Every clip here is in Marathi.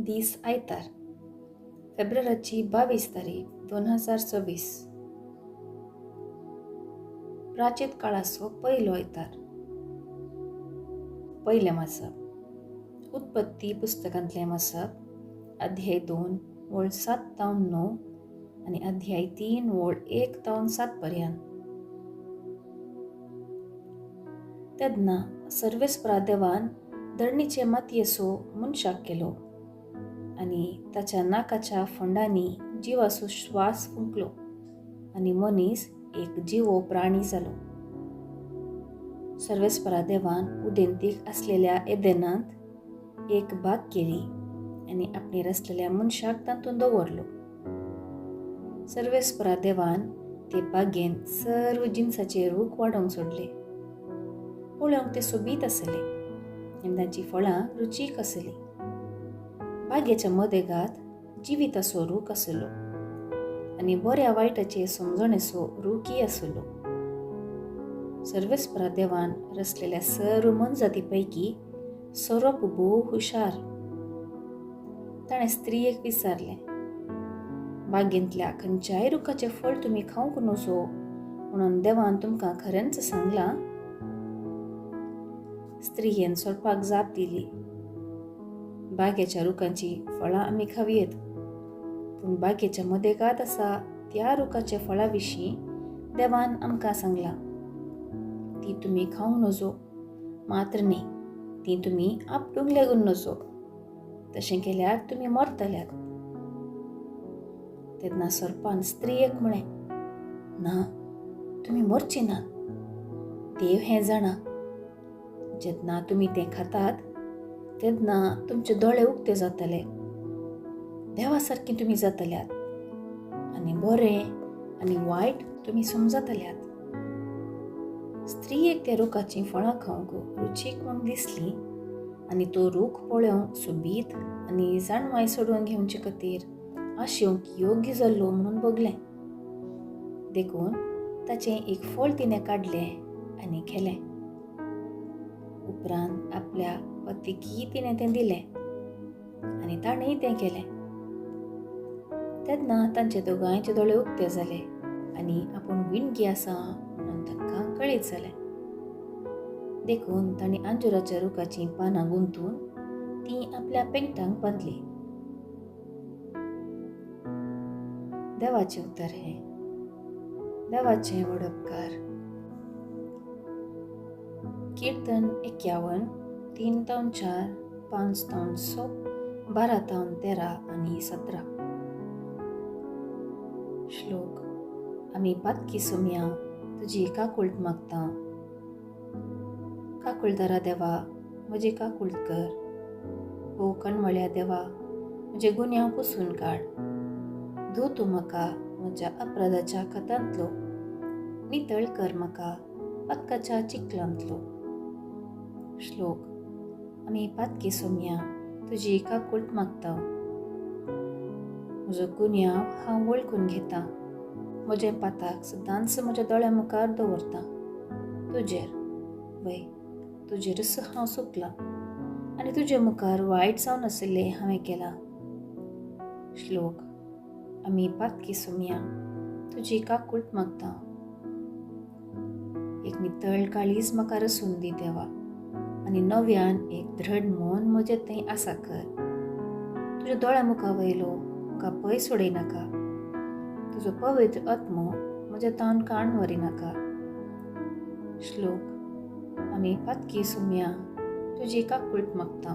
दीस आयतार फेब्रुवारीची 22 तारीख 2026 प्राचीन काळाचो पयलो आयतार. पयलें मासप उत्पत्ती पुस्तकांतलें मासप अध्याय 2 वळ 7 तावन 9 आनी अध्याय 3 वळ 1 तावन 7 पर्यंत. तेन्ना सर्वेस्परा देवान धरणीचे मातयेचो मनशाक केलो आनी ताच्या नाकाच्या फोंडांनी जिवाचो श्वास फुंकलो आनी मनीस एक जिवो प्राणी जालो. सर्वेस्परा देवान उदेंतीक आसलेल्या एदेनांत एक बाग केली आनी आपणेर आसलेल्या मनशाक तातूंत दवरलो. सर्वेस्परा देवान ते बागेंत सर्व जिनसाचे रूख वाडोवंक सोडले. पळोवंक ते सोबीत आसले आनी तांची फळां रुचीक आसली. बागेच्या मदेगात जिविताचो रूख आसलो आनी बऱ्या वायटाचे समजणेचो रूखय आसलो. सर्वेस्परा देवान रचलेल्या सर्व मनजाती पैकी सोरोप भोव हुशार. ताणें स्त्रियेक विचारलें, बागेंतल्या खंयच्याय रुखाचें फळ तुमी खावंक नजो म्हणून देवान तुमकां खरेंच सांगलां? स्त्रियेन सोडपाक जाप दिली, बागेच्या रुखांची फळां आमी खावयेत, पूण बागेच्या मदेगात आसा त्या रुखाच्या फळां विशीं देवान आमकां सांगलां, ती तुमी खावंक नजो, मात्र न्ही, ती तुमी आपटूंक लेगून नजो, तशें केल्यार तुमी मरतल्यात. तेन्ना सर्पान स्त्रियेक म्हळें, ना, तुमी मरची नात. देव हें जाणा, जेन्ना तुमी तें खातात तेन्ना तुमचे दोळे उक्ते जातले, देवा सारकीं तुमी जातल्यात आनी बरें आनी वायट तुमी समजतल्यात. स्त्रियेक त्या रुखाचीं फळां खावंक रुचीक म्हूण दिसली आनी तो रूख पळोवंक सोबीत आनी जाणवाय सोडून घेवचे खातीर आशेवंक योग्य जाल्लो म्हणून बगलें. देखून ताचें एक फळ तिणें काडलें आनी खेलें. उपरांत आपल्या पतीकय तिणें तें दिलें आनी ताणेंय तें केलें. तेन्ना तांचे दोगांयचे दोळे उक्ते जाले आनी आपूण विणगी आसा म्हणून तांकां कळीत जालें. देखून तांणी अंजुराच्या रुखाचीं पानां गुंथून तीं आपल्या पेंगटांक बांदलीं. देवाचें उतर हें. देवाचें व्हड उपकार. कीर्तन 51 3 तावन 4 5 तावन 6 12 तावन 13 आनी 17. श्लोक. आमी पातकी सोम्या तुजी काकुळट मागता. काकुळदारा देवा म्हजी काकुळट कर. ओ कणवळ्या देवा म्हजे गुन्यांव पुसून काड. धू तूं म्हाका म्हज्या अपराधाच्या खतांतलो. नितळ कर म्हाका पातकाच्या चिखलांतलो. श्लोक. आमी पातकी सोम्या तुजी काकुळट मागता. म्हजो गुन्यांव हांव वळखून घेता. म्हजें पाताक सदांच म्हज्या दोळ्या मुखार दवरता. तुजेरच हांव चुकलां आनी तुजे मुखार वायट जावन आशिल्लें हांवें केलां. श्लोक. आमी पातकी सोम्या तुजी काकुळट मागता. एक नितळ काळीज म्हाका रसून दी देवा आनी नव्यान एक दृढ मन म्हजे थंय आसा कर. तुज्या दोळ्या मुखा वयलो म्हाका पयस उडयनाका. तुजो पवित्र आत्मो म्हज्या तावन काण व्हरिनाका. श्लोक. आमी पातकी सोम्या तुजी काकुळट मागता.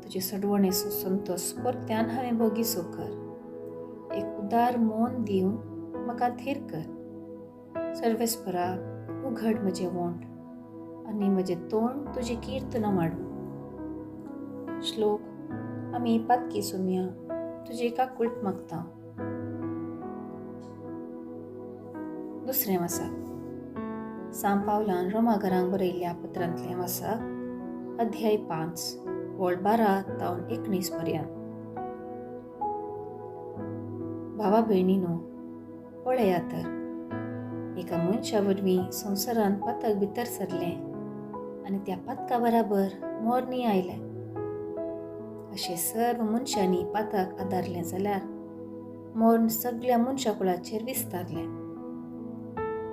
तुजे सडवणेचो संतोष परत्यान हांवें भोगीचो कर. एक उदार मन दिवन म्हाका थीर कर. सर्वेस्परा उघड म्हजें वोंट आनी म्हजें तोंड तुजी किर्तनां माडूं. श्लोक. आमी पातकी सोम्या तुजी काकुळट मागता. दुसरें वाचप. सांत पावलान रोमाघरांक बरयल्ल्या पत्रांतलें वाचप अध्याय 5 वळ 12 तावन 19 पर्यंत. भावा भयणीनो, पळया तर, एका मनशा वरवीं संवसारांत पातक भितर सरलें आनी त्या पातका बराबर मरणय आयलें. अशें सर्व मनशांनी पाताक आदारलें जाल्यार मोर्न सगळ्या मनशाकुळाचेर विस्तारलें.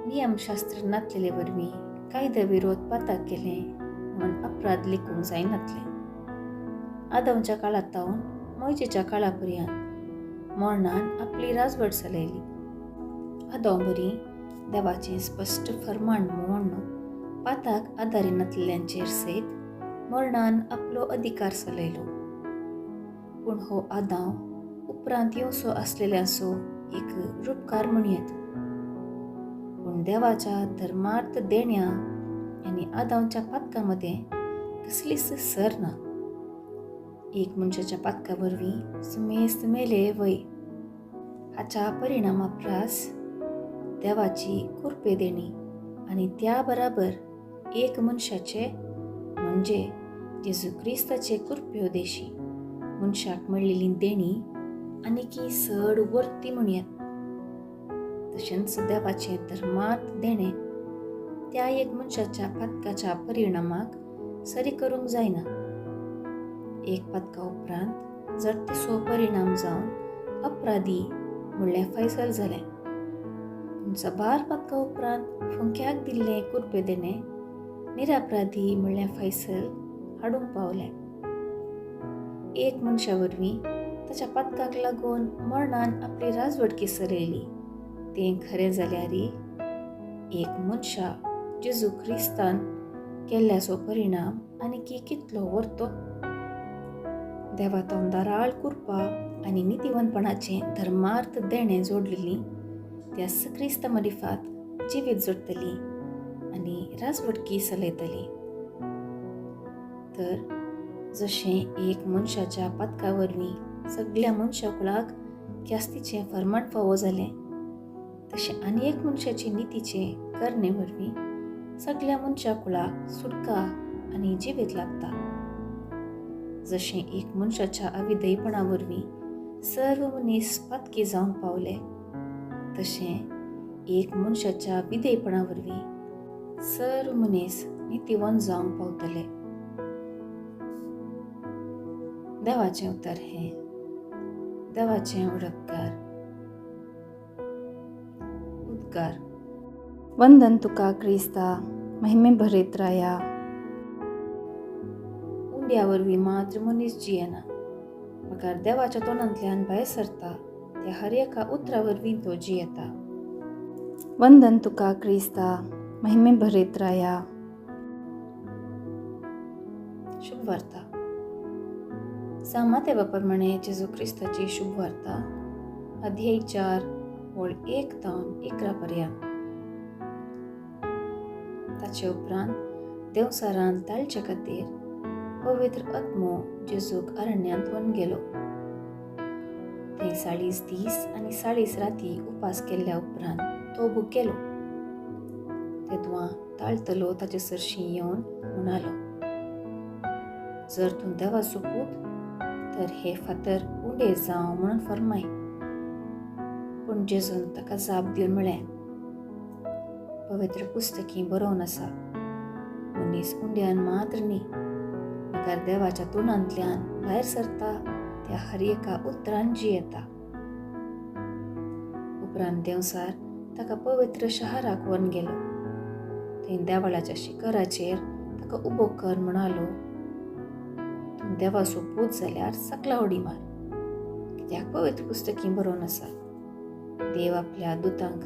नियमशास्त्र नासलेले वरवीं कायद्या विरोध पाताक केलें म्हूण अपराध लेखूंक जायनासले. आदमच्या काळांतावन मोइजेच्या काळा पर्यंत मोर्नान आपली राजवट चलयली. आदोंबरी देवाचें स्पश्ट फर्माण म्हूण पाताक आदारिनासलेल्यांचेर सयत मोर्नान आपलो अधिकार चलयलो. पूण हो आदाव उपरांत येवचो आसलेल्यांचो एक रूपकार म्हणयत. पूण देवाच्या धर्मार्थ देण्या आनी आदावच्या पातका मदें कसलीच सर ना. एक मनशाच्या पातका वरवीं सुमेस्त मेले वय. हाच्या परिणामा प्रास देवाची कुरपे देणी आनी त्या बराबर एक मनशाचे म्हणजे जेजू क्रिस्ताचे कुरप्योदेशी मनशाक मेळिल्ली देणी आनीकी चड वर्ती म्हणयत. तशेंच देवाचें धर्मार्थ देणें त्या एक मनशाच्या पातकाच्या परिणामाक सरी करूंक जायना. एक पातका उपरांत जर तिसो परिणाम जावन अपराधी म्हणलें फैसल जालें, जबार पातका उपरांत फुंक्याक दिल्लें कुरपे देणें निरपराधी म्हणलें फैसल हाडूंक पावलें. एक मनशा वरवीं ताच्या पातकाक लागून मर्णान आपली राजवटकी सरयली तें खरें जाल्यारय एक मनशा जेजू क्रिस्तान केल्ल्याचो परिणाम आनीकी कितलो व्हरतो. देवा तोंडाराळ कुरपा आनी नितीवंतपणाचें धर्मार्थ देणें जोडलेलीं त्या क्रिस्ता मरिफात जिवीत जोडटली आनी राजवटकी चलयतली. तर जशें एक मनशाच्या पातका वरवीं सगळ्या मनशाकुळाक ख्यास्तीचें फर्माण फावो जालें, तशें आनी एक मनशाची नितीचें करणे वरवीं सगळ्या मनशाकुळाक सुटका आनी जिवीत लागता. जशें एक मनशाच्या अविधेयपणा वरवीं सर्व मनीस पातकी जावन पावले, तशें एक मनशाच्या विधेयपणा वरवीं सर्व मनीस नितीवंत जावंक पावतले. देवाचें उतर हें. देवाचें उडपकार. उद्गार. वंदन तुका क्रिस्ता, महिमे भरीत राया. उंड्या वरवीं मात्र मनीस जियेना, म्हाका देवाच्या तोंडांतल्यान भायर सरता त्या हर एका उतरा वरवीं तो जियेता. वंदन तुका क्रिस्ता, महिमे भरीत राया. शुभ वार्ता. सांगमा प्रमाणे जेजू क्रिस्ताची शुभ वार्ता अध्याय 4 वळ 1 तावन 11 पर्यंत. ताचे उपरांत देवसारान ताळचे खातीर पवित्र आत्मो जेजूक अरण्यांत व्हरून गेलो. थंय 40 दीस आनी 40 राती उपास केल्ल्या उपरांत तो भुकेलो. तेदवां ताळतलो ताचे सरशीं येवन म्हणालो, जर तूं देवाचो पूत तर हे फातर उंडे जावं म्हणून फर्माय. पूण जेजून ताका जाप दिवन म्हळें, पवित्र पुस्तकी बरोवन आसा, मनीस उंड्यान मात्र न्ही, म्हाका देवाच्या तोंडांतल्यान भायर सरता त्या हर एका उतरान जियेता. उपरांत देवसार ताका पवित्र शहराक व्हरून गेलो. थंय देवाळाच्या शिखराचेर ताका उबो कर म्हणालो, तूं देवाचो पूत जाल्यार सकला उडी मार, कित्याक पवित्र पुस्तकी बरोवन आसा, देव आपल्या दुतांक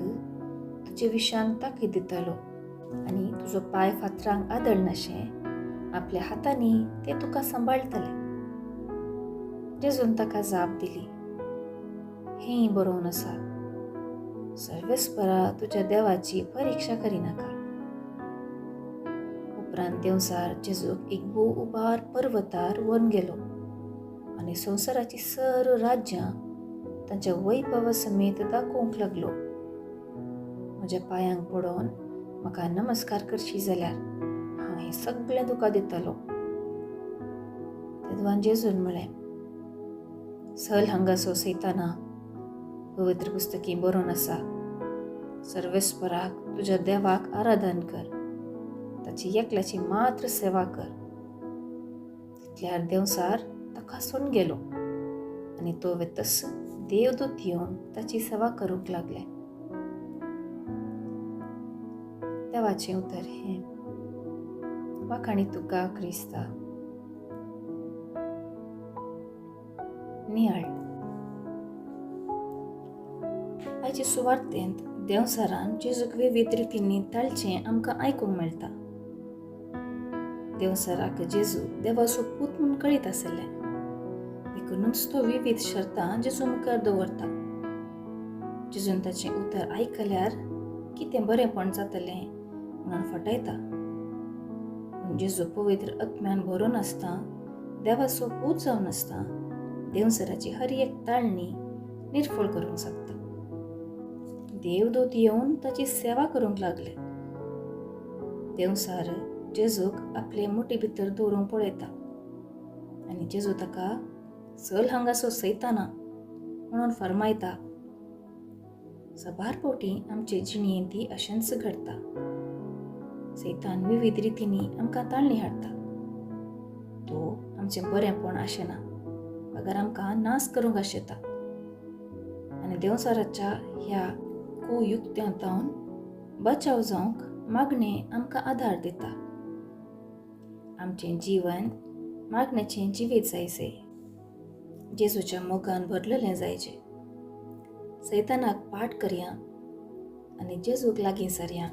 तुजे विशांक ताकीद दितलो आनी तुजो पांय फातरांक आदळनाशें आपल्या हातांनी ते तुका सांबाळटले. जेजून ताका जाप दिली, हेंय बरोवन आसा, सर्वेस्परा तुज्या देवाची परिक्षा करिनाका. उपरांत देवसार जेजूक एक भोव उबार पर्वतार व्हरून गेलो आनी संवसाराची सर्व राज्यां तांच्या वैभवा समेत दाखोवंक लागलो. म्हज्या पांयांक पडोवन म्हाका नमस्कार करशी जाल्यार हांव हें सगळें तुका दितलो. तेदवान जेजून म्हळें, सल हांगासो सैताना, पवित्र पुस्तकी बरोवन आसा, सर्वेस्पराक तुज्या देवाक आराधन कर, ताची एकल्याची मात्र सेवा कर. तितल्यार देवसार तकासून गेलो आणि तो वेतस देवदूत येवन ताची सेवा करूंक लागले. देवाचें उतर हें. वाखाणी तुका क्रिस्ता. नियाळ. आयचे सुवार्थेंत देवसारान जेजूक विविध रितींनी ताळचें आमकां आयकूंक मेळटा. देवसाराक जेजू देवाचो पूत म्हूण कळीत आसले, देखूनच तो विविध शर्तां जेजू मुखार दवरता. जेजून ताचें उतर आयकल्यार कितें बरेंपण जातलें म्हणून फटयता. पूण जेजू पवित्र आत्म्यान भरून आसता, देवाचो पूत जावन आसता, देवसराची हर एक ताळणी निर्फळ करूंक शकता. देवदूत येवन ताची सेवा करूंक लागले. देवसार जेजूक आपले मुठी भितर दवरूंक पळयता आनी जेजू ताका चल हांगासर सैताना म्हणून फरमायता. सबार फावटी आमचे जिणेंत ती अशेंच घडटा. सैतान विविध रितींनी आमकां ताळणी हाडटा. तो आमचें बरेंपण आशेना, अगर आमकां नास करूंक आशेता. आनी देवसाराच्या ह्या कुयुक्त्यांतावन बचाव जावंक मागणें आमकां आधार दिता. आमचें जीवन मागणेचें जिवीत जायचें, जेजूच्या मोगान भरलेलें जायचें. सैतानाक पाट करया आनी जेजूक लागीं सरया.